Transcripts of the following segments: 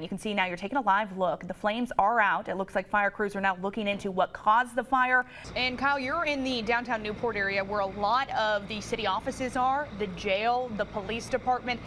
You can see now you're taking a live look. The flames are out. It looks like fire crews are now looking into what caused the fire. And Kyle, you're in the downtown Newport area where a lot of the city offices are, the jail, the police department.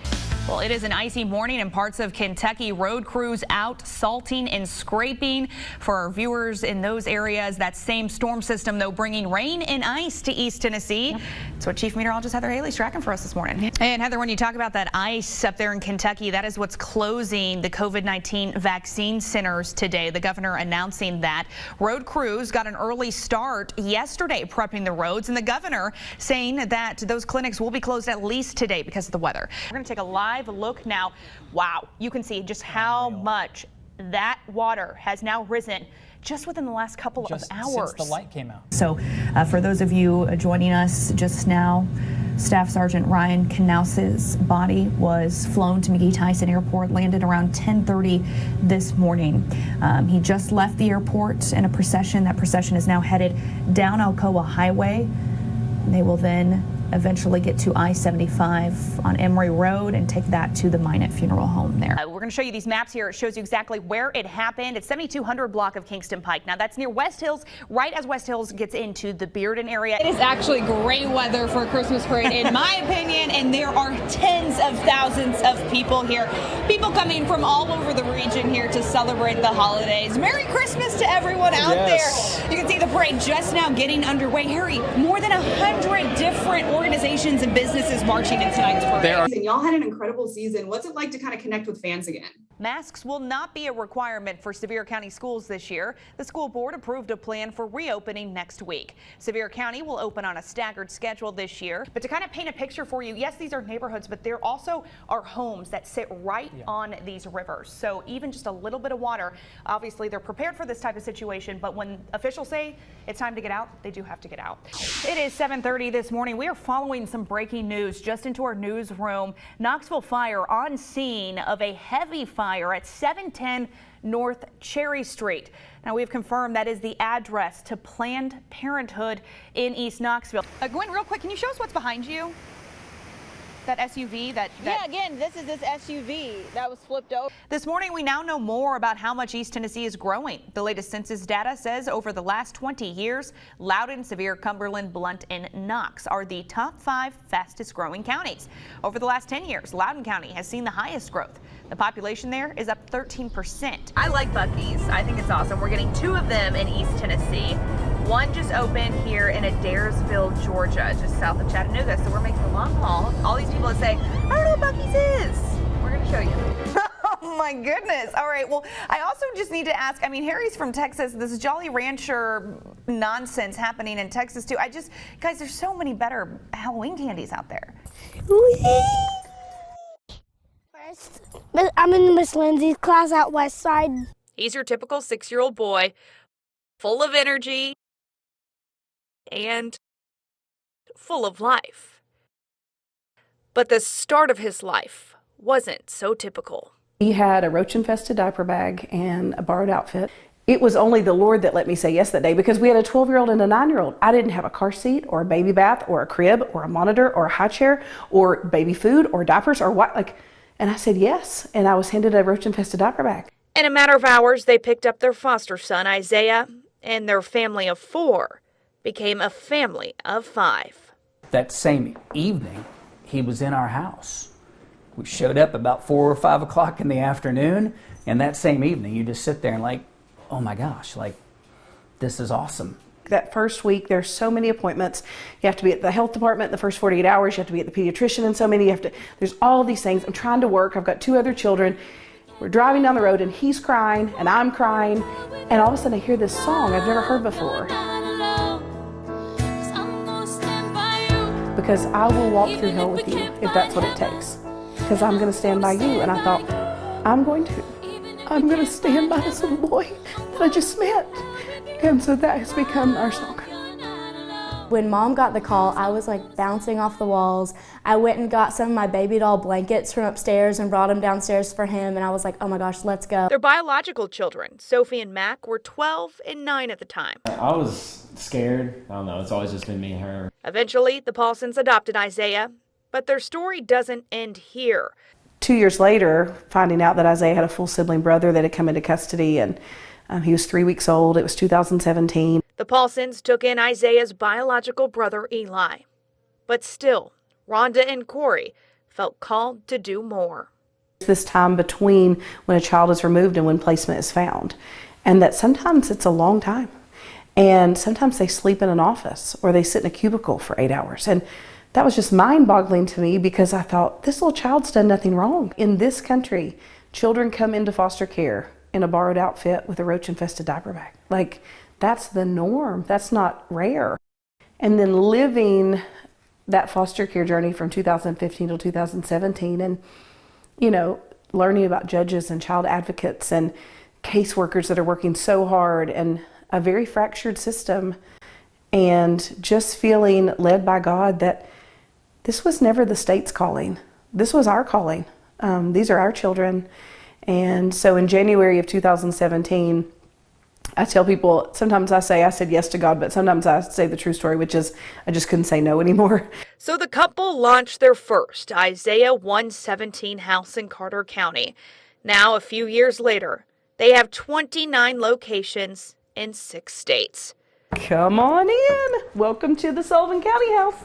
Well, it is an icy morning in parts of Kentucky. Road crews out salting and scraping. For our viewers in those areas, that same storm system, though, bringing rain and ice to East Tennessee. That's what Chief Meteorologist Heather Haley's tracking for us this morning. And Heather, when you talk about that ice up there in Kentucky, that is what's closing the COVID-19 vaccine centers today. The governor announcing that. Road crews got an early start yesterday prepping the roads, and the governor saying that those clinics will be closed at least today because of the weather. We're going to take a live look now. Wow, you can see just how much that water has now risen just within the last couple of hours. Since the light came out. So for those of you joining us just now, Staff Sergeant Ryan Knaus's body was flown to McGee Tyson Airport, landed around 10:30 this morning. He just left the airport in a procession. That procession is now headed down Alcoa Highway. They will then eventually get to I-75 on Emory Road and take that to the Minot Funeral Home there. We're going to show you these maps here. It shows you exactly where it happened. It's 7200 block of Kingston Pike. Now that's near West Hills, right as West Hills gets into the Bearden area. It is actually great weather for a Christmas parade, in my opinion, and there are tens of thousands of people here. People coming from all over the region here to celebrate the holidays. Merry Christmas to everyone out there. You can see the parade just now getting underway. Harry, more than 100 different organizations and businesses marching in tonight's parade. And y'all had an incredible season. What's it like to kind of connect with fans again? Masks will not be a requirement for Sevier County schools this year. The school board approved a plan for reopening next week. Sevier County will open on a staggered schedule this year. But to kind of paint a picture for you, yes, these are neighborhoods, but there also are homes that sit right on these rivers. So even just a little bit of water, obviously they're prepared for this type of situation. But when officials say it's time to get out, they do have to get out. It is 7:30 this morning. We are following some breaking news just into our newsroom. Knoxville fire on scene of a heavy fire at 710 North Cherry Street. Now we've confirmed that is the address to Planned Parenthood in East Knoxville. Gwen, real quick, can you show us what's behind you? That SUV Yeah, again, this is this SUV that was flipped over. This morning, we now know more about how much East Tennessee is growing. The latest census data says over the last 20 years, Loudoun, Sevier, Cumberland, Blount, and Knox are the top 5 fastest growing counties. Over the last 10 years, Loudoun County has seen the highest growth. The population there is up 13%. I like Buc-ee's. I think it's awesome. We're getting 2 of them in East Tennessee. One just opened here in Adairsville, Georgia, just south of Chattanooga. So we're making a long haul. All these people that say, I don't know what Buc-ee's is. We're going to show you. Oh my goodness. All right. Well, I also just need to ask, I mean, Harry's from Texas. This Jolly Rancher nonsense happening in Texas too. Guys, there's so many better Halloween candies out there. I'm in Miss Lindsay's class out West Side. He's your typical 6-year-old boy, full of energy and full of life. But the start of his life wasn't so typical. He had a roach-infested diaper bag and a borrowed outfit. It was only the Lord that let me say yes that day because we had a 12-year-old and a 9-year-old. I didn't have a car seat or a baby bath or a crib or a monitor or a high chair or baby food or diapers or what, and I said yes, and I was handed a roach-infested diaper bag. In a matter of hours, they picked up their foster son, Isaiah, and their family of 4 became a family of 5. That same evening, he was in our house. We showed up about 4 or 5 o'clock in the afternoon, and that same evening, you just sit there and oh my gosh, this is awesome. That first week, there's so many appointments. You have to be at the health department in the first 48 hours. You have to be at the pediatrician in so many. There's all these things. I'm trying to work. I've got 2 other children. We're driving down the road and he's crying and I'm crying. And all of a sudden I hear this song I've never heard before. Because I will walk through hell with you if that's what it takes. Because I'm going to stand by you. And I thought, I'm going to stand by this little boy that I just met. And so that has become our song. When Mom got the call, I was bouncing off the walls. I went and got some of my baby doll blankets from upstairs and brought them downstairs for him. And I was like, oh my gosh, let's go. Their biological children, Sophie and Mac, were 12 and 9 at the time. I was scared. I don't know. It's always just been me and her. Eventually, the Paulsons adopted Isaiah, but their story doesn't end here. 2 years later, finding out that Isaiah had a full sibling brother that had come into custody, and he was 3 weeks old. It was 2017. The Paulsons took in Isaiah's biological brother, Eli. But still, Rhonda and Corey felt called to do more. This time between when a child is removed and when placement is found, and that sometimes it's a long time. And sometimes they sleep in an office or they sit in a cubicle for 8 hours. And that was just mind-boggling to me, because I thought, this little child's done nothing wrong. In this country, children come into foster care in a borrowed outfit with a roach-infested diaper bag. Like, that's the norm. That's not rare. And then living that foster care journey from 2015 to 2017, and, learning about judges and child advocates and caseworkers that are working so hard, and a very fractured system, and just feeling led by God that this was never the state's calling. This was our calling. These are our children. And so in January of 2017, I tell people, sometimes I said yes to God, but sometimes I say the true story, which is I just couldn't say no anymore. So the couple launched their first Isaiah 117 house in Carter County. Now, a few years later, they have 29 locations in 6 states. Come on in. Welcome to the Sullivan County House.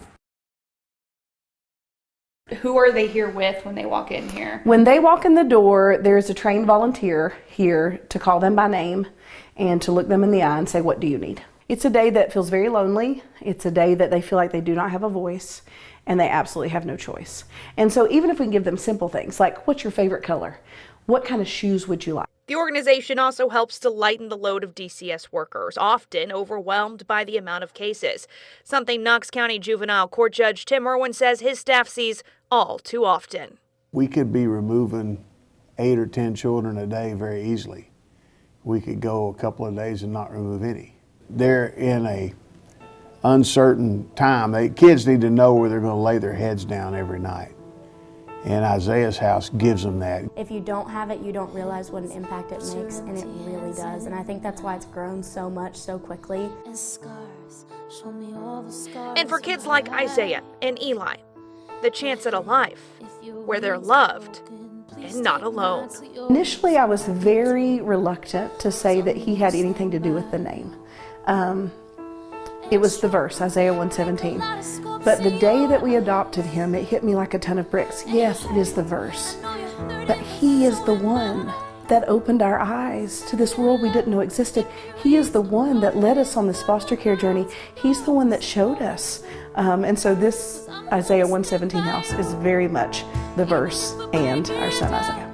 Who are they here with when they walk in here? When they walk in the door, there's a trained volunteer here to call them by name and to look them in the eye and say, what do you need? It's a day that feels very lonely. It's a day that they feel like they do not have a voice, and they absolutely have no choice. And so even if we can give them simple things like, what's your favorite color? What kind of shoes would you like? The organization also helps to lighten the load of DCS workers, often overwhelmed by the amount of cases, something Knox County Juvenile Court Judge Tim Irwin says his staff sees all too often. We could be removing 8 or 10 children a day very easily. We could go a couple of days and not remove any. They're in a uncertain time. Kids need to know where they're going to lay their heads down every night. And Isaiah's house gives them that. If you don't have it, you don't realize what an impact it makes, and it really does. And I think that's why it's grown so much so quickly. And for kids like Isaiah and Eli, the chance at a life where they're loved and not alone. Initially, I was very reluctant to say that he had anything to do with the name. It was the verse, Isaiah 117. But the day that we adopted him, it hit me like a ton of bricks. Yes, it is the verse. But he is the one that opened our eyes to this world we didn't know existed. He is the one that led us on this foster care journey. He's the one that showed us. And so this Isaiah 117 house is very much the verse and our son Isaiah.